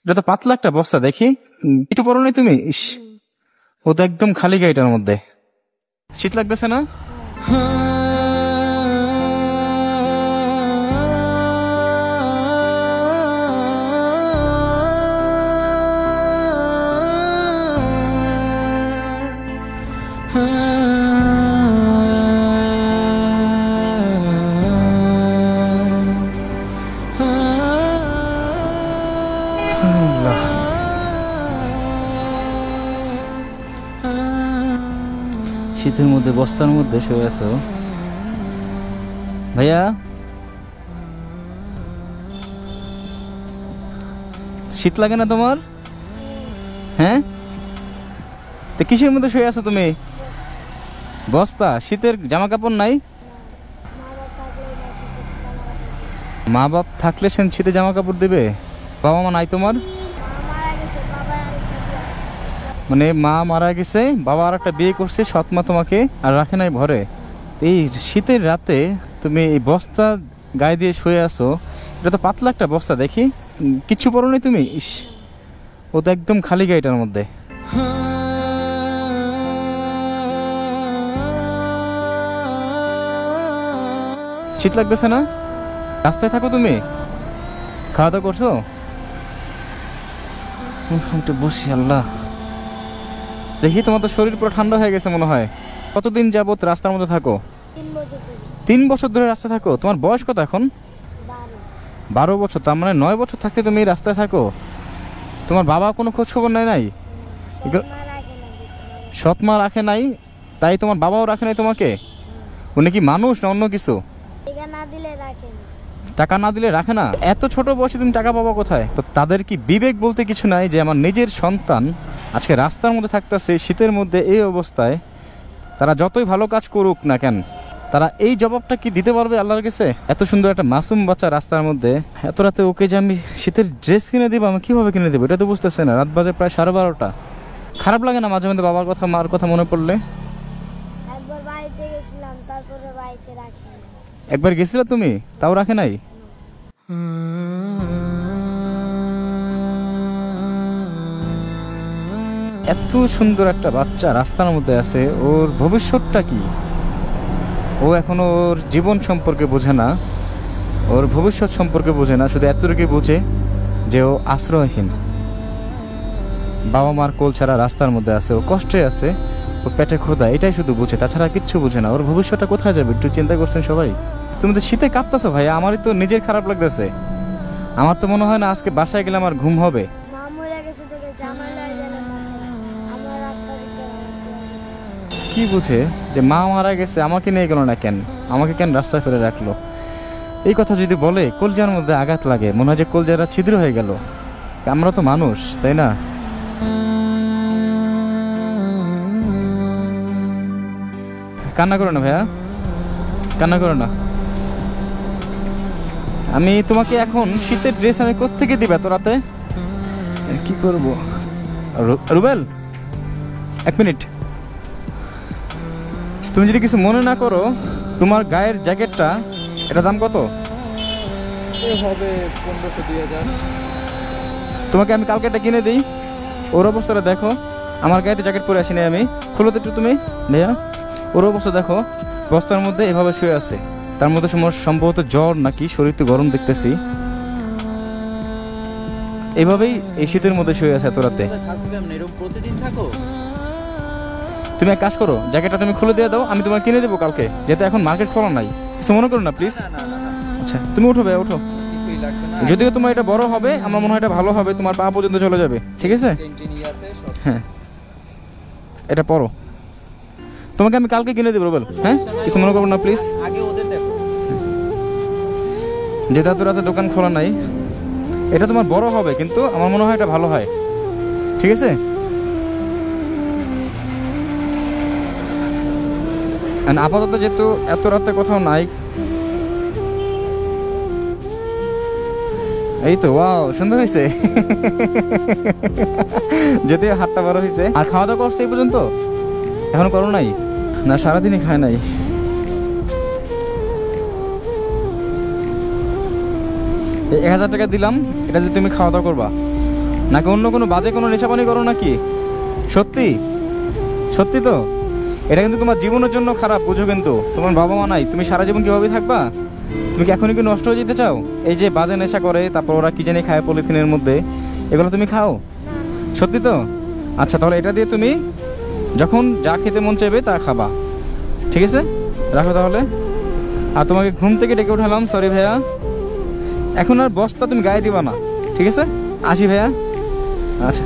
এটা তো পাতলা একটা বস্তা দেখি। কিছু পরো নাই তুমি? ইস, ও তো একদম খালি গাড়িটার মধ্যে। শীত লাগতেছে না? শীতের মধ্যে বস্তার মধ্যে শুয়ে আছো ভাইয়া? শীত লাগে না তোমার? হ্যাঁ, তো কিসের মধ্যে শুয়ে আছো তুমি? বস্তা? শীতের জামা কাপড় নাই? মা বাপ থাকলে সে শীতে জামা কাপড় দেবে? বাবা মা নাই তোমার? মানে মা মারা গেছে, বাবা আর একটা বিয়ে করছে, সৎ মা তোমাকে আর রাখে নাই ঘরে। এই শীতের রাতে তুমি এই বস্তা গায়ে দিয়ে শুয়ে আছো। এটা তো পাতলা একটা বস্তা দেখি। কিচ্ছু পরো নাই তুমি? ইস, ও তো একদম খালি গাড়িটার মধ্যে। শীত লাগতেছে না? রাস্তায় থাকো তুমি? খাওয়া দাওয়া করছো? একটু বসি। আল্লাহ, দেখি তোমার তো শরীর পুরো ঠান্ডা হয়ে গেছে মনে হয়। কতদিন যাবত রাস্তার মধ্যে থাকো? 3 বছর ধরে রাস্তা থাকো? তোমার বয়স কত এখন? 12 বছর। তার মানে 9 বছর থাকতে তুমি এই রাস্তায় থাকো। তোমার বাবা কোনো খোঁজ খবর নেয় নাই? সৎ মা রাখে নাই, তাই তোমার বাবাও রাখে নাই তোমাকে? উনি কি মানুষ না অন্য কিছু? টাকা না দিলে রাখে না? এত ছোট বয়সে তুমি টাকা পাবো কোথায়? তো তাদের কি বিবেক বলতে কিছু নাই যে আমার নিজের সন্তান আজকে রাস্তার মধ্যে থাকতেছে শীতের মধ্যে এই অবস্থায়? তারা যতই ভালো কাজ করুক না কেন, তারা এই জবাবটা কি দিতে পারবে আল্লাহর কাছে? এত সুন্দর একটা মাসুম বাচ্চা রাস্তার মধ্যে, এত রাতে ওকে যে আমি শীতের ড্রেস কিনে দেবো, আমি কিভাবে কিনে দেবো এটা তো বুঝতেছে না। রাত বাজে প্রায় 12:30। খারাপ লাগে না মাঝে মধ্যে বাবার কথা মার কথা মনে পড়লে? একবার গেছিলে তুমি, তাও রাখে নাই? এত সুন্দর একটা বাচ্চা রাস্তার মধ্যে আছে, ওর ভবিষ্যৎটা কি? ও এখনো ওর জীবন সম্পর্কে বোঝে না, ওর ভবিষ্যৎ সম্পর্কে বোঝে না। শুধু এতটুকু বোঝে যে ও আশ্রয়হীন, বাবা মার কোল ছাড়া রাস্তার মধ্যে আছে, ও কষ্টে আছে, ও পেটে খোদা, এটাই শুধু বুঝে, তাছাড়া কিচ্ছু বুঝে না। ওর ভবিষ্যৎটা কোথায় যাবে একটু চিন্তা করছেন সবাই? তুমি তো শীতে কাঁপতেছো ভাই, আমারই তো নিজের খারাপ লাগতেছে। আমার তো মনে হয় না আজকে বাসায় গেলে আমার ঘুম হবে। কি বুঝে যে মা মারা গেছে, আমাকে নিয়ে গেল না কেন, আমাকে কেন রাস্তায় ফেলে রাখলো? এই কথা যদি বলে কলজার মধ্যে আঘাত লাগে, মনে হয় যে কলজারা ছিদ্র হয়ে গেল। আমরা তো মানুষ, তাই না? কান্না করো না ভাইয়া, কান্না করো না। আমি তোমাকে এখন শীতের ড্রেস আমি কোত্থেকে দিবে এত রাতে? কি করব? রুবেল, 1 মিনিট। তুমি যদি কিছু মনে না করো, তোমার গায়ের জ্যাকেটটা, এটা দাম কত? হবে 1500-2000। তোমাকে আমি কালকে এটা কিনে দিই। ওর অবস্থাটা দেখো, আমার গায়েতে জ্যাকেট পরে আসিনি আমি। খুলো তো একটু তুমি ভাইয়া। ওর অবস্থা দেখো, বস্তার মধ্যে এভাবে শুয়ে আছে। তার মধ্যে সম্ভবত জ্বর নাকি, শরীর তো গরম দেখতেছি। এভাবেই এই শীতের মধ্যে শুয়ে আছে এত রাতে। প্রতিদিন থাকো? তুমি এক কাজ করো, জ্যাকেটটা তুমি খুলে দিয়ে দাও, আমি তোমাকে কিনে দেবো কালকে, যেহেতু এখন মার্কেট খোলা নাই। কিছু মনে করো না প্লিজ। আচ্ছা তুমি উঠো ভাই, উঠো। যদিও তোমার এটা বড় হবে, আমার মনে হয় এটা ভালো হবে, তোমার পা পর্যন্ত চলে যাবে। ঠিক আছে? হ্যাঁ, এটা পরো, তোমাকে আমি কালকে কিনে দেবো রুবেল। হ্যাঁ, কিছু মনে করবো না প্লিজ। যেহেতু এত রাতে দোকান খোলা নাই, এটা তোমার বড় হবে, কিন্তু আমার মনে হয় এটা ভালো হয়। ঠিক আছে? আপাতত যেহেতু এত রাতে কোথাও নাই, এই তো ওয়াও, সুন্দর হয়েছে। যদিও হাতটা বড় হয়েছে। আর খাওয়া দাওয়া করছে এই পর্যন্ত? এখন করো নাই না? সারাদিনই খায় নাই। 1000 টাকা দিলাম, এটা যদি তুমি খাওয়া দাওয়া করবা, নাকি অন্য কোনো বাজে কোনো নেশাপানি করো নাকি? সত্যি সত্যি তো? এটা কিন্তু তোমার জীবনের জন্য খারাপ, বুঝো। কিন্তু তোমার বাবা মা নাই, তুমি সারা জীবন কীভাবে থাকবা? তুমি কি এখনই কি নষ্ট হয়ে যেতে চাও? এই যে বাজে নেশা করে, তারপর ওরা কি জানি খায় পলিথিনের মধ্যে, এগুলো তুমি খাও? সত্যি তো? আচ্ছা, তাহলে এটা দিয়ে তুমি যখন যা খেতে মন চাইবে তা খাবা, ঠিক আছে? রাখো তাহলে। আর তোমাকে ঘুম থেকে ডেকে উঠালাম, সরি ভাইয়া। এখন আর বস্তা তুমি গায়ে দিবা না, ঠিক আছে? আসি ভাইয়া। আচ্ছা।